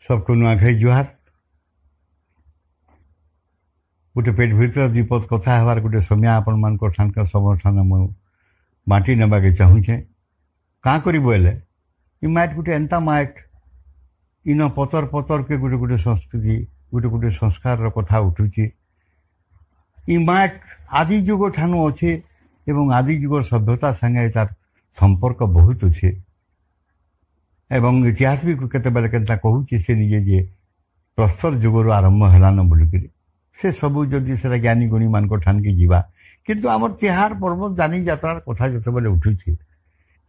सबको नुआखाई जुहार। गोटे पेट भीतर दीपद कथा हबार गोटे समय आपण मान समर्थन मु बांटी नेबा के चाहूचे। क्या करी बोले इ माइट गोटे एंता माइट इन पतर पतर के गोटे गोटे संस्कृति गोटे गोटे संस्कार कथा उठुची। इ माइट आदि जुग ठानु अच्छे एवं आदि जुग सभ्यता संगे तार संपर्क बहुत अच्छे एवं इतिहास भी केते बेले केनता कहूची से निजे जे प्रस्तर जुगर आरंभ हेलान बोलिकी से सबू जदि से ज्ञानी गुणी मान ठान की जीवा किंतु आमर तिहार पर्व जानी यात्रार कथा जिते बेले उठुची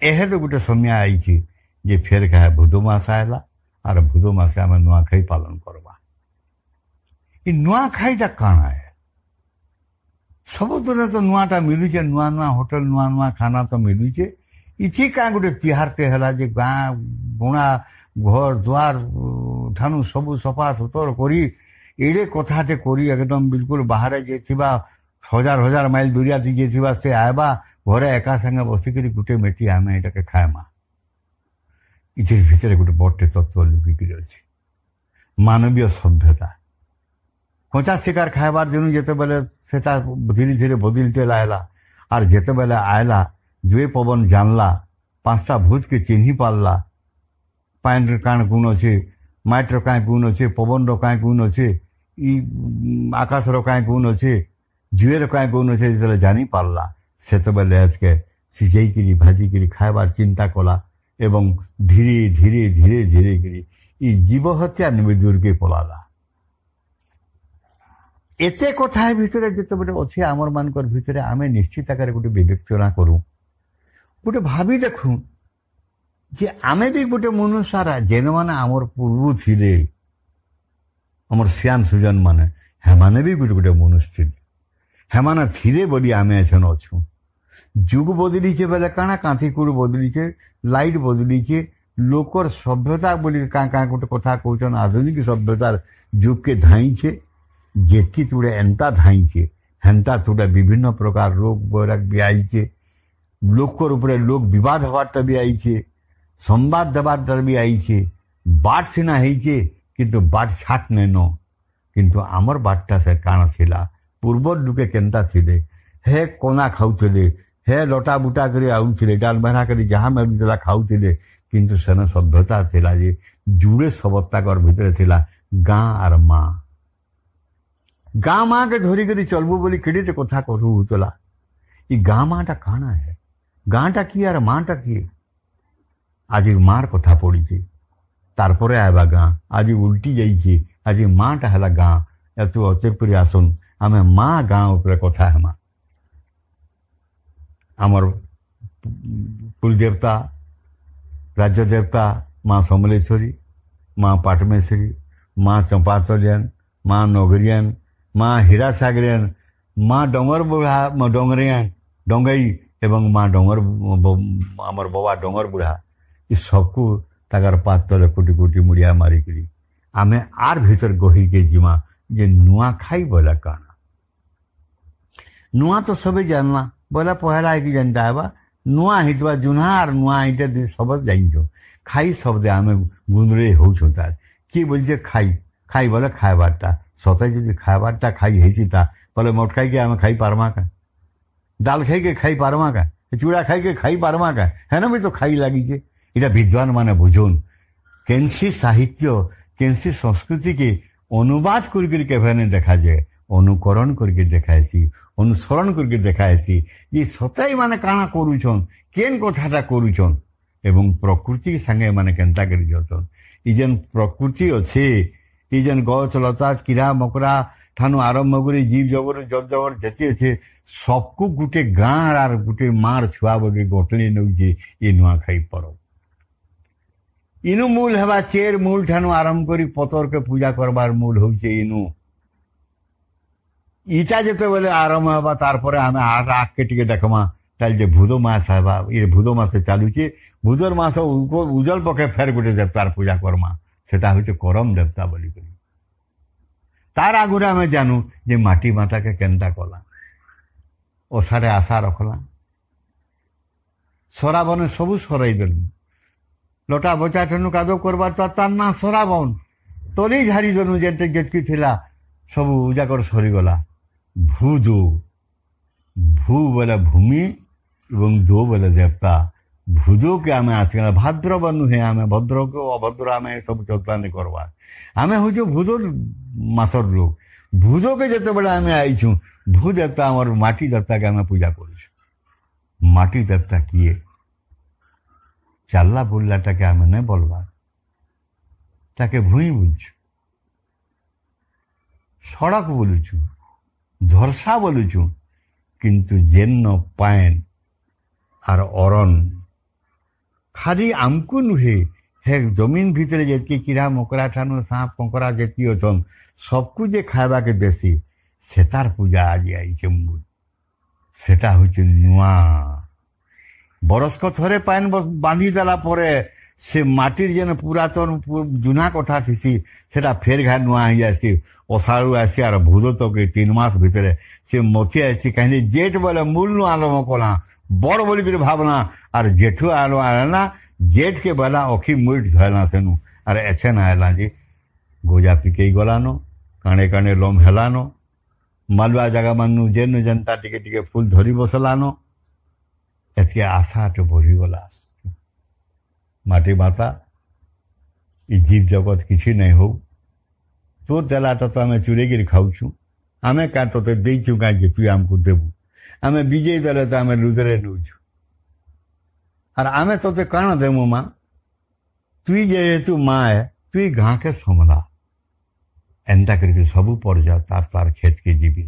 एहे तो गोटे समय आई जे फेर कहे भूदो मास आएला और भूदो मासे आम नुआखाई पालन करवा। इ नुआखाईटा काना है सबुदिन तो नुआटा मिलुचे नुआ नुआ होटल नुआ नुआ खाना तो मिलुचे इछि क्या गोटे तिहारटे है जे गाँ गुणा घर द्वार ठानु सबू सफा सुतर करी एड़े कथाटे करी एकदम बिल्कुल बाहर जे थिबा हजार हजार माइल दूरिया थी जे थिबा से आएबा घरे एका संगे बसिक गोटे मेटी आम एटाके खाएमा। इतिर भितर गोटे बड़टे तत्व लुकिकी अच्छी मानवीय सभ्यता कचा शिकार खाइबार दिन जिते बेले से धीरे धीरे बदलते लाला और जिते बेले आएला जुए पवन जानला पांचटा भूज के चिन्ही पारला पाइन काण गुण अच्छे माइटर क्या गुण अच्छे पवन क्या गुण अच्छे आकाशर क्या गुण अच्छे जुएर क्या गुण अच्छे जो जानी पारला से बेले आज के सिझेकरी भाजिकी खाइबार चिंता कला एवं धीरे धीरे धीरे धीरे करी जीव हत्या निवेदूर के पलाला एते कथा भितर जिते बड़े अच्छे आमर मानकर भितर आम निश्चित आकार गोटे विवेचना करूँ गोटे भावी देखूँ जे आमे भी गोटे मनुष्यरा जेन मैंने आमर पूर्व थिले आमर सियान सुजन माने हेमाने भी गोटे गोटे मनुष्य थे हेमाने थिले बोली आमे एछन अच्छू जुग बदलीचे बेले काना कांथीकुड़ बदलीचे लाइट बदलीचे लोकर सभ्यता बोली क्या गोटे कथा कहन आधुनिक सभ्यतार जुग के धाईचे जेतकी तुड़े एंता धाईचे हेन्ता तुड़े विभिन्न प्रकार रोग बैराग भी आईचे लोकर उपरे लोक विवाद हवारटा भी आईचे संवाद देवारटा भी आईचे बाट सीना होइचे किंतु बाट छाट नेन किंतु आमर बाटटा से काण थिला पूर्व लुके केनता थिले हे कोना खाउथिले हे लटा बुटा करी आउथिले डाल बहरा करी जहाँ मिलुला खाउथिले किंतु सेन सभ्यता थिला जे जुड़े सबत्ताकर भितर थिला गाँ आर माँ गाँ माँ के धरी करी चलबू बोली केड़े कथा कहू होतला इ गाँ माँटा काना है गाँटा किए और माँटा किए आज मार कथा पड़ी तारपरे आएबा गाँ आज उल्टी जाइए आज माँटा है गाँ एत अचेपुरी आसन आम माँ गाँ उपर कथा हेमा आमर कुलदेवता राज्य देवता माँ समलेश्वरी माँ पाटमेश्वरी माँ चंपातलियन माँ नगरियन माँ हीरा सागरियन माँ डोंगर बुढ़ा डोंगरियन डोंगई एवं माँ डोंगर आमर बाबा डोंगर बुढ़ा इ सबको ताकर पातर कोटी कोटी मुड़िया मारिकी आमे आर भीतर गहिर के जीमा जे नुआखाई बोला काना नुआ तो सबे जानला बोला पहला है कि जानता है नुआ हितवा जुना और नुआ हिटे सब जाइयो खाई शब्द आमे गुंदरे होता किए बोलते खाई खाई बोले खाएबारटा सते जी खाएबारटा खाई होता बोले मोट खाई के आम खाई पारमा का डाल खाई के खाई पारमा का चूड़ा खाई के खाई पारमा का है ना भी तो खाई लगी के इटा विद्वान माने बुझुन केंसी साहित्य केंसी संस्कृति के अनुवाद करके देखा जाए अनुकरण करके देखाएसी अनुसरण करके देखाएसी ये सताई माने काना करूछन केन कथाटा करूछन एवं प्रकृति संगे माने केनता करी जतन इ जेन प्रकृति अच्छे इ जेन गछ लता कीड़ा मकड़ा ठानु आरंभ करी जीव जबर जब जबर जेती अच्छे सबको गुटे गाँ आर गुटे मार छुआ बगे गोटली नौजे ये नुआखाई पर्व इनु मूल हेबा चेर मूल ठानु आरंभ करी पतर के पूजा करबार मूल होउछे इनु इटा जेते बेले आरंभ हेबा तारपरे आमे आग के टिके देखमा ताल जे भूदो मास हेबा ये भूदो मासे चालुचे भूदर मास उजल पके फेर गोटे देवतार पूजा करमा सेटा होउछे करम देवता बोली करी तार आगुरे आमे जानू जे माटी माता के केनता कला ओसारे आशा रखला सराबने सबू सराई देलु लटा बचा ठेनु कादो करबार तार ना सराबन ତଲେଇ ଝାରି ଦେନୁ ଯେତିକି ଥିଲା ସବୁ ଯାକର ସରିଗଲା। ଭୂ ଦୋ, ଭୂ ବୋଲେ ଭୂମି ଏବଂ ଦୋ ବୋଲେ ଦେବତା। ଭୂଦୋକେ ଆମେ ଆସିଗଲା। ଭାଦ୍ରବ ନୁହେଁ, ଆମେ ଭଦ୍ରକ ଅଭଦ୍ର ଆମେ ସବୁ ଚର୍ଚ୍ଚା ନାଇଁ କରବା। ଆମେ ହଉଛୁ ଭୂଦ ମାସର ଲୋକ। ଭୂଦୋକେ ଯେତେବେଳେ ଆମେ ଆଇଛୁ, ଭୂ ଦେବତା ଆମର ମାଟି ଦେବତାକେ ଆମେ ପୂଜା କରୁଛୁ। ମାଟି ଦେବତା କିଏ? ଚାଲିଲା ବୁଲିଲାଟାକେ ଆମେ ନାଇଁ ବୋଲବା, ତାକେ ଭୂଇଁ ବୋଲୁଛୁ, ସଡ଼କ ବୋଲୁଛୁ, ଝରସା ବୋଲୁଛୁ। କିନ୍ତୁ ଯେନ ପାଏନ୍ ଆର ଅରণ ଖାଲି ଆମକୁ ନୁହେଁ, ହେ ଜମିନ ଭିତରେ ଯେତିକି କିଡ଼ା ମକରା ଠାନୁ ସାପ କଙ୍କରା ଯେତିକି ଅଛନ୍ ସବକୁ ଯେ ଖାଇବାକେ ଦେସି, ସେତାର ପୂଜା ଆଜି ଆଇଛେ। ସେଟା ହଉଛି ନୂଆ। ବରଷକ ଥରେ ପାଏନ୍ ବାନ୍ଧି ଦେଲା ପରେ ସେ ମାଟିର ଯେନ ପୁରାତନ ଜୁନା କୋଠା ଥିସି ସେଟା ଫେର ଘା ନୂଆ ହେଇଯାସି। ଅଷାଢ଼ୁ ଆସି ଆର ଭୂଦ ତକେ 3 ମାସ ଭିତରେ ସେ ମଥି ଆସି କାହିଁକି ଜେଠ ବୋଲେ ମୂଳନୁ ଆରମ୍ଭ କଲା ବଡ଼ ବୋଲିକିରି ଭାବନା। ଆର ଜେଠୁ ଆନା ଜେଠକେ ବୋଲା ଅଖି ମୁଇଟ ଧରଲା ସେନୁ। ଆର ଏଛେନ ଆଇଲା ଯେ ଗୋଜା ପିକେଇ ଗଲାନ, କାଣେ କାଣେ ଲମ୍ ହେଲାନ, ମାଲୁଆ ଜାଗା ମାନୁ ଯେନ ଯେନ୍ତା ଟିକେ ଟିକେ ଫୁଲ ଧରି ବସଲାନ। ଏତିକେ ଆଶାଟେ ବଢ଼ିଗଲା। ମାଟି ମାତା ଇ ଜୀବ ଜଗତ କିଛି ନାଇଁ ହଉ, ତୋର ଦେଲାଟା ତ ଆମେ ଚୁରେଇକିରି ଖାଉଛୁ। ଆମେ କାଁ ତୋତେ ଦେଇଛୁ କାଁ ଯେ ତୁଇ ଆମକୁ ଦେବୁ? ଆମେ ବିଜେଇ ଦେଲେ ତ ଆମେ ଲୁଜରେ ନେଉଛୁ। ଆର ଆମେ ତୋତେ କାଣ ଦେମୁ ମା? ତୁଇ ଯେହେତୁ ମା ଏ, ତୁଇ ଗାଁକେ ସମ୍ଭଲା। ଏନ୍ତା କରିକି ସବୁ ପର୍ଯ୍ୟା ତାର ତାର କ୍ଷେତକେ ଯିବେ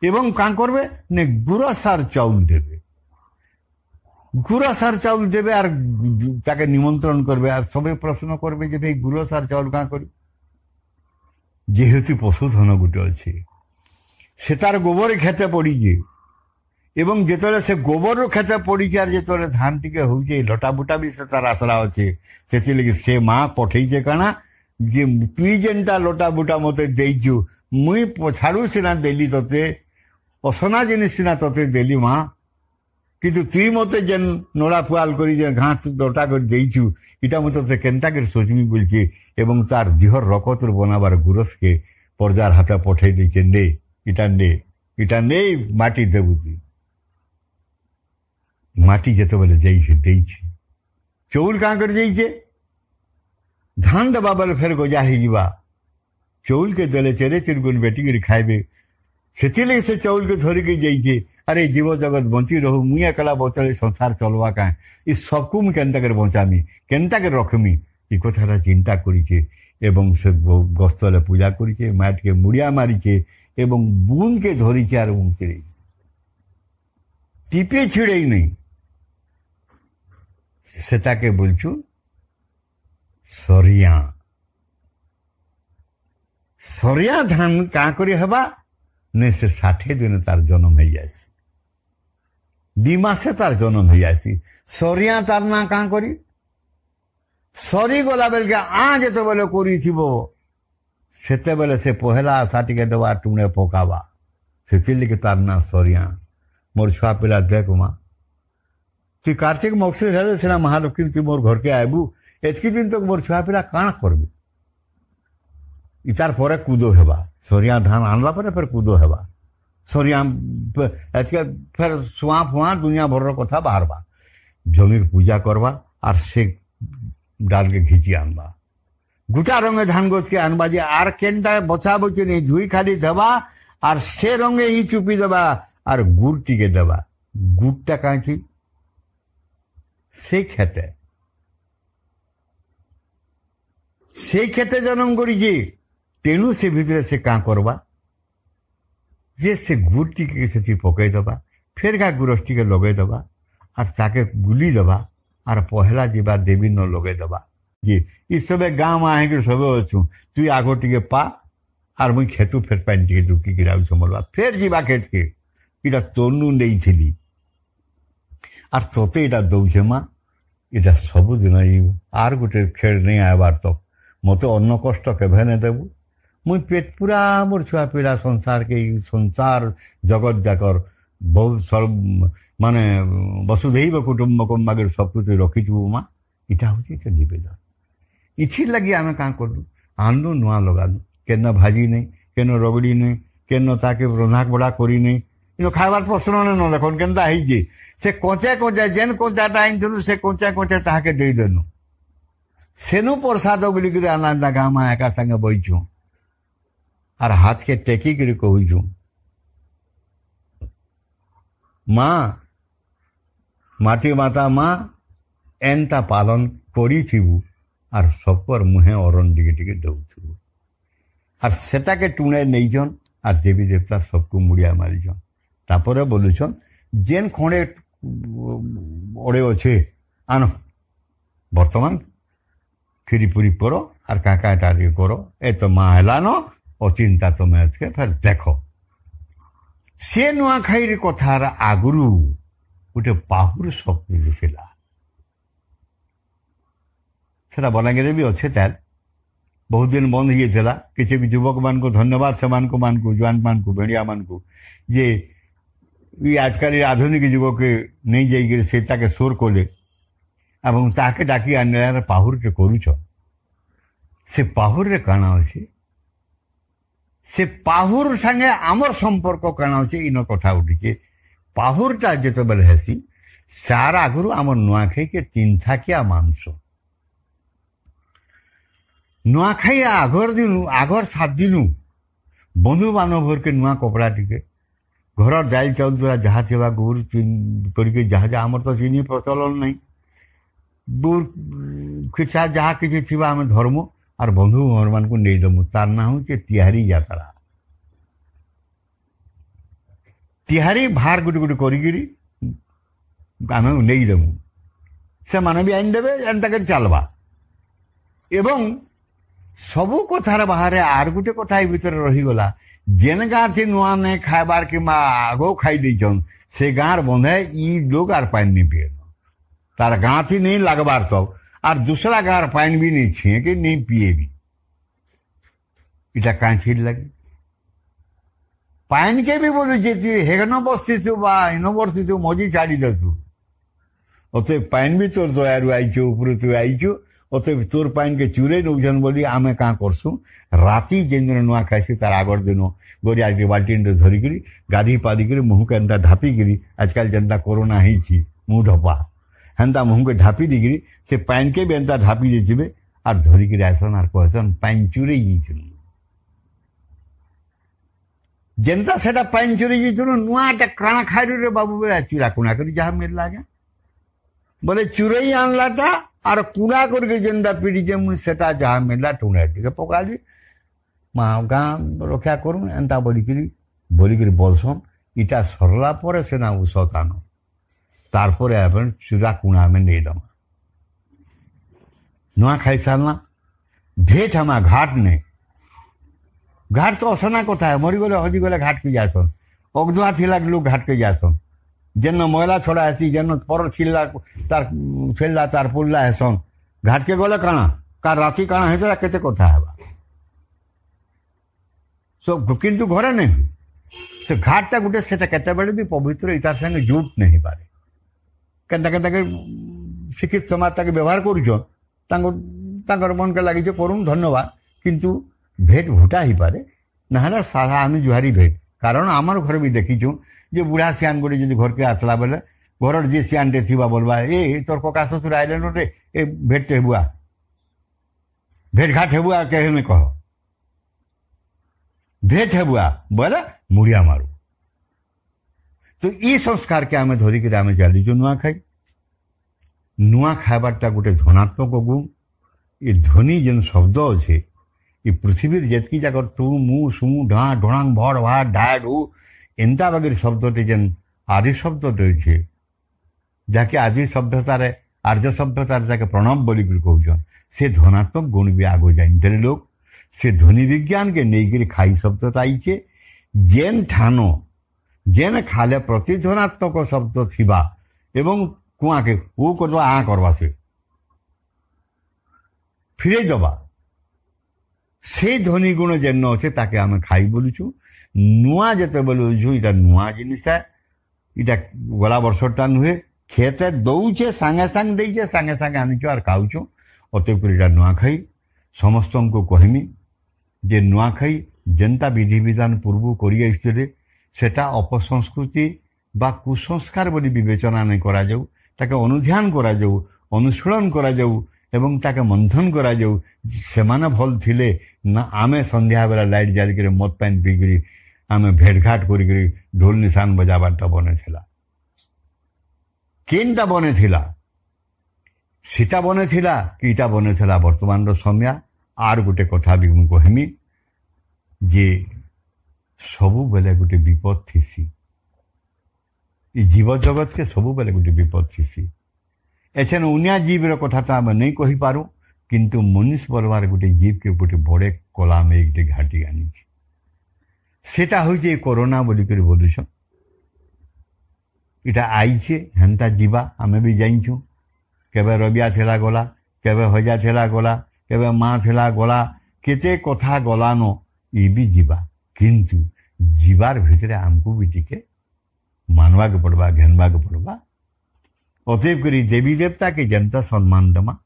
ଏବଂ କାଁ করবে নে গুঁড়া সার চাউল দেবে। গুঁড়া সার চাউল দেবে আর তাকে নিমন্ত্রণ করবে। আর সবে প্রশ্ন করবে যে ভাই গুঁড়ো সার চাউল কাঁ করি? যেহেতু পশুধন গোটে আছে, সে তার গোবর খেতে পড়িছে এবং যেতবে সে গোবর খেতে পড়িছে আর যেতবে ধান টিকে হচ্ছে লটা বুটা বি সে তার আসরা আছে। সেথিলাগি সে মা পঠাইছে কাଣା যে তুই যেনটা লটা বুটা মতে ଦେଇଛୁ, মুই ছাড়ু সিনা দেলি তোতে, অসনা জিনিস সিনা তোতে দেলি মা, কিন্তু তুই মতে যেন নোড়া পুয়াল করি যে ঘাস লটা করে ଦେଇଛୁ, এটা মতো সে কেনতা করে সোচমি বলছে এবং তার দেহর রকতর বনাবার গুরসকে পর্দার হাতে পঠাই দিয়েছে। নে এটা নেই মাটি দেবু তুই। মাটি যেতবে ଦେଇছে চৌল কাঁ করে ଦେଇছে? ধান দেবা বেলে ফের গজা হয়ে যা। চৌলকে দেলে চেরে চিরগুন বেটি করে খাইবে। সেথিলাগি সে চৌলকে ধরিকি যাইছে। আরে জীব জগৎ বঞ্চি রহু, মুই একলা বচলে সংসার চলবা কাঁ? ই সবকু মুই কেনতা করে বঞ্চামি, কেনতা করে রখমি, এই কথাটা চিন্তা করিছে এবং সে গস্তলে পূজা করিছে, মাটিকে মুড়িয়া মারিছে এবং বুনকে ধরিছে আর উঁচড়ে টিপে ছিড়েই নেই। সেটাকে বলছু সরিয়া। সরিয়া ধান কাঁ করে হবা নে সে 60 দিনে তার জন্ম হয়ে যায়সি, 2 মাসে তার জন্ম হয়ে যায়সি। সরিয়া তার না কাঁ করি? সরি গলা বেলকে যেতবেলে করিথিব সেতেবেলে সে পহেলা আশা টিকে দেবা টুণে পকাবা। সেথিলাগি তার না সরিয়া। মোর ছুয়া পিলা দেখ মা, তুই কার্তিক মকসিদ হেলে সিনা মহালক্ষ্মী তুই মোর ঘরকে আইবু, এতকি দিন তো মোর ছুয়া পিলা কাণ করবি? ইতার পরে কুদো হেবা। সরিয়া ধান আনলা পরে ফের কুদো হেবা। সরিয়া এতকে ফের শুয়া ফুয়া দুনিয়া ভরর কথা বাহারবা। জমির পূজা করবা আর সে ডালকে ঘিচি আনবা। গোটা রঙে ধান গোছকে আনবা যে আর কেনটা বছা বচি নেই, ধুই খালি দেবা আর সে রঙে ই চুপি দেবা আর গুড় টিকে দেবা। গুড়টা কাঁচি সেই ক্ষেতে জন্ম করিছে। তেণু সে ভিতরে সে কাঁ করবা যে সে গুড় টিকে সেটি পকাই দেবা, ফের গা গুরস টিকে লগাই দেবা আর তাকে গুলি দেবা আর পহেলা যা দেবী ন লগাই দেবা যে ই সবে গাঁ মা আহিকি সবে অছু, তুই আগ টিকে পা আর মুই খেতু ফের পানি টিকে ঢুকি গিরাউ সমলবা ফের যা খেতকে। এটা তনু নেইছিলি আর তোতে এটা দৌছে মা। এটা ସବୁଦିନ আর গোটে খেড় নেই আইবার তো মতো অন্য কষ্ট কেভে নে দেবু। মুই পেট পুরা মোর ছুয়া পিলা সংসারকে সংসার জগৎ যাকর বহু মানে বসুধৈব কুটুম্বকম বাগের সবকিছু রখিছু মা। এটা হচ্ছে সে নিবেদন। इथिर लगी आम क्या कलु आनलु नुआ लगालु केन भाजी नहीं केन रगड़ी नहीं केन ताके रंधा बड़ा करी नहीं खाइबार प्रश्न न देखन केनता है से कोचे कोचे जेन कोचाटा आनलु से कोचे कोचे ताके देदेनु सेनु प्रसाद बोलिक आना गाँ माँ एका संगे बैठू आर हाथ के टेकिक कहूँ माँ माटी माता माँ एनता पालन करू आर सबकर मुहे अरण टिके दौथु आर सेटा के टुणे नहींजन आर देवी देवता सबको मुड़िया मारिजन तापर बोलुछन जेन खड़े ओड़े अच्छे आन बर्तमान खीरी पूरी करो आर काका टारी करो ए तो माँ हेलान अचिंता तुम्हें आज फिर देख सी नुआखाई कथार आगुरु गोटे पाहुर शक्ति थिला सेटा बलांगीर भी अच्छे तार बहुत दिन बंद होता किसी युवक मान को धन्यवाद से जुआन मान को भेड़िया मान को जे ये आजकल आधुनिक युग के नहीं जाइए से ताके सोर कोले एवं ताके डाकी आने पाहुर के करुच से पाहुर रे काना अच्छे से पाहुर संगे आमर संपर्क काना अच्छे इन कथा उठी पाहुरटा जिते बेले हेसी सार आगुरु आम नुआखाई के 3 थाकिया मांस नुआखाई आगर दिन आगर 7 दिन बंधु बांधव के नुआ कपड़ा टिके घर दाइल चाउल द्वारा जहाँ थी गुड़ करके जहाँ जहाँ आमर तो चीनी प्रचलन नहीं गुड़ खिचा जहाँ किसी थी आम धर्म और बंधु घर मान को नहीं दमु तार ना हूँ तिहारी यात्रा तिहारी भार गुटे गुटे करी आम नहीं देमु से माने भी आईन देवे एंता चलवा एवं सबू कथार बाहर आर गुटे कथा भितर रहीगला जेन गाँ थी नुआ नहीं खाबार कि आगो खाई देचन से गाँव बंधे ई लोग आर पानी नहीं पिए तार गाँ थी नहीं लगबार तब और दूसरा गाँव पानी भी नहीं छे कि नहीं पिए भी इटा कहीं छीड़ लगे पानी के भी बोलू जे हेगन बसु इन बसु मजी छाड़ी दसु अत पानी भी तोर दयारू आईचु ऊपर तू आईचु अत तोर पानी के चूरे नौन बोली आम क्या करसु राति जेन दिन नुआ खाई तार आगर दिन गोरिया बाल्टीन धरिक गाधी पादिक मुह के एंता ढापिकी आजकल जेनता कोरोना ही मुँह ढपा हेन्ता मुह के ढापी दिकी से पानी के भी एंता ढापी दे और धरिक आसन और कहसन पानी चूरे जेनता सेटा पानी चोरी जाइए नुआटा काଣା खाई रे बाबू बेला चूरा कुणा कर जहाँ मिलला आज्ञा बोले चूरई आनलाटा और कुणा करके जेनता पीड़ीचे मुझे जहाँ मिलला टुणा टे पकाली माँ गाँ रक्षा करूँ एंता बोलिक बोलसन इटा सरला पर सेना ऊषत आन तार चूरा कुणा आम नहीं दमा नुआ खाई सारना भेट हमा घाट नहीं घाट तो असना कथा है मरी गले हजी गले घाट के जासन अगदुआ थिला लोग घाट के जासन जेन मैला छोड़ा हेसी जेन पर छिल्ला तार फेलला तार पुल्ला हेसन घाट के गले काना का राशि काना हेतरा केते कथा है सब किंतु घरे नहीं से घाटटा गुटे सेटा केते बेले भी पवित्र इतार संगे जुट नहीं पारे केनता केनता के शिक्षित समाज ताके व्यवहार करूछन तांकर मन के लागिछ करूँ धन्यवाद किंतु भेट भूटा ही पारे ना सारा आम जुहारी भेट कारण आमर घर भी देखीचु जे बुढ़ा सियान गोटे जब घर के आसला बेले घर जी सियान टे थी बोलवा ए तोर कका ससुर आइले रे ए भेट हेबुआ भेट घाट हेबुआ कहे में कह भेट हेबुआ बोले मुड़िया मारू तो ये संस्कार के आम धरिक आम चलीचु नुआ खाई नुआ खाबारटा गोटे धनात्मक गुण ये ध्वनि जेन शब्द अच्छे ये पृथ्वी जेतकी जाकर टू मु सु ढा ढोणांग भड़ भाड़ ढा ढू एंता वगैरह शब्दटे जेन आदि शब्दटे अच्छे जाके आदि सभ्यतार आर्य सभ्यतार जाके प्रणव बोली कहन से धनात्मक गुण भी आगो जानते लोग से ध्वनि विज्ञान के नहीं खाई शब्दता आईचे जेन ठानो जेन खाले प्रतिध्वनात्मक शब्द थिबा एवं कुआ के वो करवा आ करवा से फिरे दबा से ध्वनि गुण जेन अच्छे ताके आम खाई बोलुचु नुआ जिते बोलुचु इटा नुआ जिनिस है इटा गला वर्षटा नुहे खेते दौचे सांगे सांग देचे सांगे सांगे आनीचु और खाऊचु अतएव इटा नुआखाई समस्त को कहमी जे नुआखाई जेनता विधि विधान पूर्व कर सेटा अपसंस्कृति बा कुसंस्कार बोली विवेचना नहीं करा जाऊ ताके अनुध्यान करा जाऊ अनुशीलन करा जाऊ एवं ताके मंथन करा जाऊ सेमाने भल थिले ना आमे संध्या बेला लाइट जाली करे मद पान पीकरी आमे भेटघाट करी ढोल निशान बजाबाटा बने थिला केनटा बने थिला सीटा बने थिला कि इटा बने थिला वर्तमान समय आर गोटे कथा भी मुझे कहमी जे सबु बेले गोटे विपद थीसी जीव जगत के सबु बेले गोटे विपद थीसी एछन उनिया जीवर कथा तो आम नहीं कही पारू किंतु मनुष्य बलवार गोटे जीव के गोटे बड़े कला में एक घाटी आनी सेटा होइछे कोरोना बोली कर बोलुछ इटा आईछे हेंता जीवा आमे भी जाइछु केबे रबिया थेला गला केबे हजा थेला गला केबे माँ थेला गला केते कथा गलानो ये भी जीवा किंतु जीवार भितर आमको भी टिके मानवा के पड़वा घेनवा के पड़वा अतएव करी देवी देवता के जनता सम्मान दमा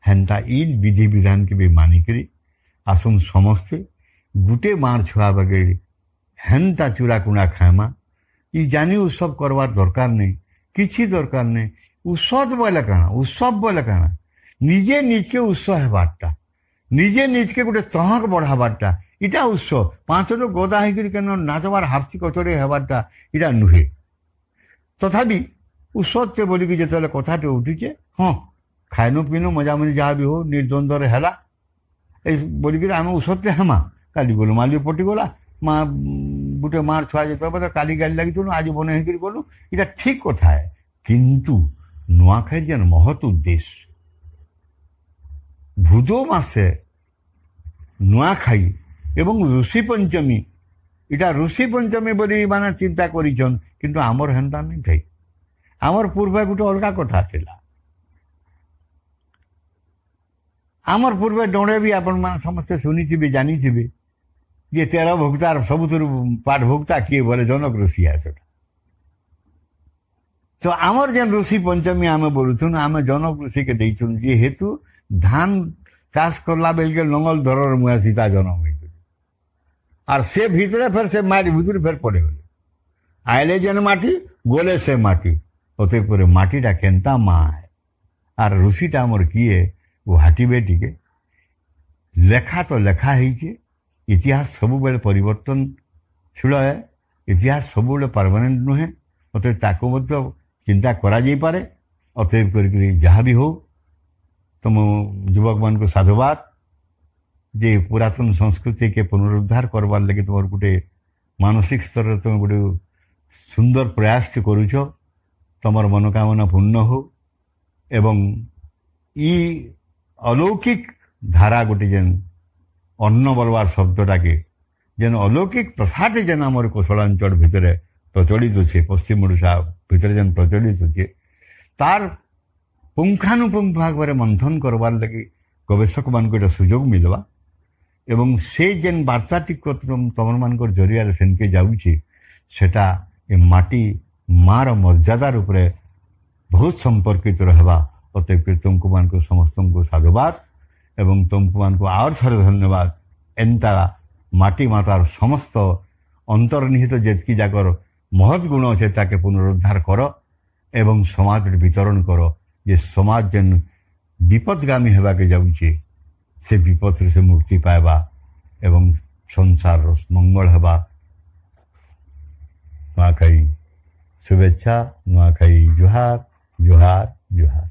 हेंता इन विधि विधान के भी मानी करी आसुम समस्ते गुटे मार छुआ बगैर हेंता चूड़ा कुड़ा खाएमा ये जानी उत्सव करवार दरकार नहीं किसी दरकार नहीं उत्सव बोले काना निजे निज के उत्सव हेबारटा निजे निज के गोटे तहक बढ़ाबारटा इटा उत्सव पांच गदा होकर नाचबार हास्ती कचड़े हेबारटा इटा नुहे तथापि उत्सव से बोलिकी जो कथाटे उठीचे हाँ खाइनु पीनु मजा मजी जहाँ भी हो निर्द्वंद्व है बोलिक आम उत्सव से हेमा काली गलु माली पटिगला माँ गोटे मार छुआ जो काली गाड़ी लगी आज बन होकर गलु इटा ठीक कथा है किंतु नुआखाई जेन महत उद्देश्य भुजो मासे नुआखाई एवं ऋषि पंचमी इटा ऋषि पंचमी बोली माने चिंता करिछन किंतु आमर हेंता नहीं थई आमर पूर्वे गोटे अलग कथा थिला आमर पूर्वे डोणे भी आपण मान समस्ते सुनी जानी ये 13 भोक्तार सबुथुर पाठ भोक्ता किए बोले जनक ऋषि है सेटा तो आमर जेन ऋषि पंचमी आमे बोलुथुन आमे जनक ऋषि के देइथुन जे हेतु धान चाष करला बेल के लंगल धरर मुआ सीता जन्म हुई और से भीतरे फिर से माटी भीतर फिर पड़े गले आयले जेन माटी गोले से माटी ओते पूरे माटीटा केनता माँ है और ऋषिटा आमर किए वो हाटी बेटी के लेखा तो लेखा है इतिहास सब बेले परिवर्तनशील है इतिहास सब बेले परमानेंट नुहे अतएव ताको चिंता करा जाई पारे अतएव कर जहाँ भी हो तुम युवक मान को साधुवाद जे पुरातन संस्कृति के पुनरुद्धार करवार लगे तुम गोटे मानसिक स्तर तुम गोटे सुंदर प्रयास करुच तुम मनोकामना पूर्ण हो एवं ई अलौकिक धारा गोटे जेन अन्न बलवार शब्दटा के जेन अलौकिक प्रथाटे जेन आमर कौशलांचल भितर प्रचलित अच्छे पश्चिम ओडिशा भितर जेन प्रचलित अच्छे तार पुंखानुपुंख भाग में मंथन करवार लगी गवेषक मान को सुजोग मिलवा एवं से जेन वार्ताटी तुम मान जरिया सेनके जाऊँचे सेटा ए माटी मार मर्यादा रूप में बहुत संपर्कित रहबा अतएव तुमको मान को समस्त को साधुवाद एवं तुमको मान को आर थर धन्यवाद एंता माटी मातार समस्त अंतर्निहित जेतकी जाकर महत् गुण अच्छे ताके पुनरुद्धार कर एवं समाज वितरण कर जे समाज जेन विपदगामी होगा के जाऊँचे से विपद से मुक्ति पाएबा एवं संसार मंगल होगा नुआखाई शुभेच्छा नुआखाई जुहार जुहार जुहार।